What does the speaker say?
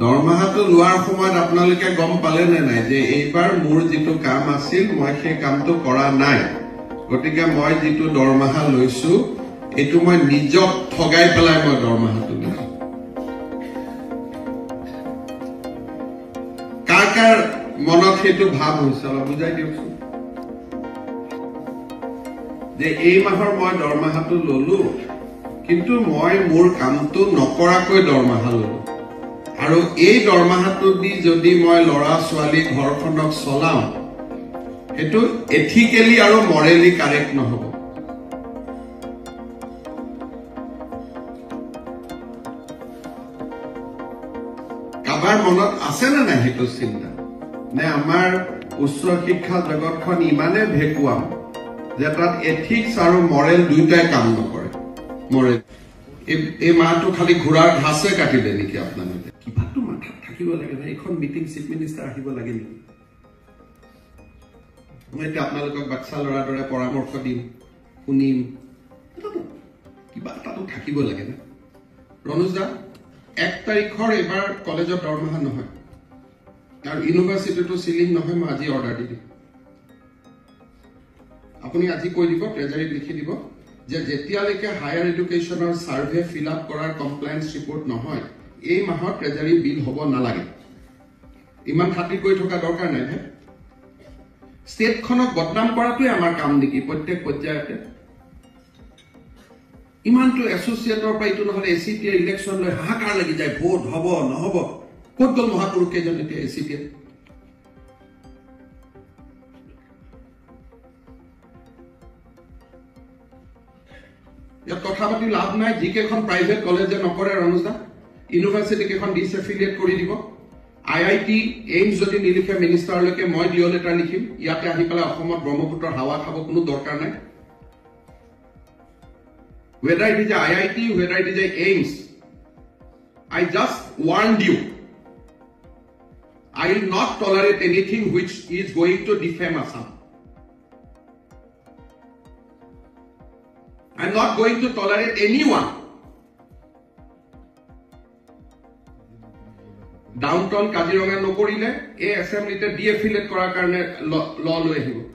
দৰমহাটো লোৱাৰ সময়ত আপোনালোকে গম পালে নে নাই যে এইবাৰ মোৰ যিটো কাম আছিল মই সেই কামটো কৰা নাই গতিকে মই যিটো দৰমহা লৈছো এটো মই নিজক ঠগাই পেলাই মই দৰমহাটো লৈছো কাৰ মনত হেতু ভাব হৈছে অলপ বুজাই দিয়কচোন যে এই মাহৰ মই দৰমহাটো ললো কিন্তু মই মোৰ কামটো নকৰাকৈ দৰমহা ললো আৰু এই দৰমহাটো দি যদি মই লৰা ছোৱালী ঘৰখনক চলাও হেতু এথিক্যালি আৰু মৰেলি কাৰেক্ট নহব কাবাৰ মনত আছে না নাই হেতু চিন্তা নে আমাৰ উচ্চ শিক্ষা জগতখন ইমানে ভেকুৱাম যে তাত এথিক্স আৰু মৰেল দুইটাই কাম নকৰে মৰেল এই মাহটো খালি ঘোঁৰাৰ ঘাসে কাটিলে নেকি আপোনালোকে কিবাটো মাথাত থাকিব লাগে না এখন মিটিং চিফ মিনিষ্টাৰ আহিব লাগে নেকি মই এতিয়া আপোনালোকক বাচ্চা ল'ৰাৰ দৰে পৰামৰ্শ দিম শুনিম কিবা এটাতো থাকিব লাগে না ৰনোজ দা 1 তাৰিখৰ এবাৰ কলেজৰ দৰমহা নহয় আৰু ইউনিভাৰ্চিটিটো সিলিং নহয় মই আজি অৰ্ডাৰ দি দিম আপুনি আজি কৈ দিব ট্ৰেজাৰীত লিখি দিব যে যেতিয়ালৈকে হায়াৰ এডুকেশ্যনৰ সাৰ্ভে ফিল আপ কৰাৰ কমপ্লায়েন্স ৰিপৰ্ট নহয় এই মাহৰ ট্ৰেজাৰী বিল হ'ব নালাগে ইমান খাতি কৈ থকা দৰকাৰ নাই হে ষ্টেটখনক বদনাম কৰাটোই আমাৰ কাম নেকি প্ৰত্যেক পৰ্যায়তে ইমানটো এছ'চিয়েটৰ পৰা ইটো নহলে এচিটিয়ে ইলেকশ্যন লৈ হাহাকাৰ লাগি যায় ভোট হ'ব নহ'ব ক'ত গ'ল মহাপুৰুষ কেইজন এতিয়া এচিটিয়ে ইয়াত কথা পাতি লাভ নাই যিকেইখন প্ৰাইভেট কলেজে নকৰে ৰনোজ দা ইউনিভাৰ্চিটি কেইখন ডিছএফিলিয়েট কৰি দিব আইআইটি এইমছ যদি নিলিখে মিনিষ্টাৰলৈকে মই ডিঅ' লেটাৰ লিখিম ইয়াতে আহি পেলাই অসমত ব্ৰহ্মপুত্ৰৰ হাৱা খাব কোনো দৰকাৰ নাই whether it is a IIT, whether it is a AIMS, I just warned you. I will not tolerate anything which is going to defame Assam. I am not going to tolerate anyone. Downtown Kaziranga nokorile, a assembly te deaffiliate korar karone law lo ahibo.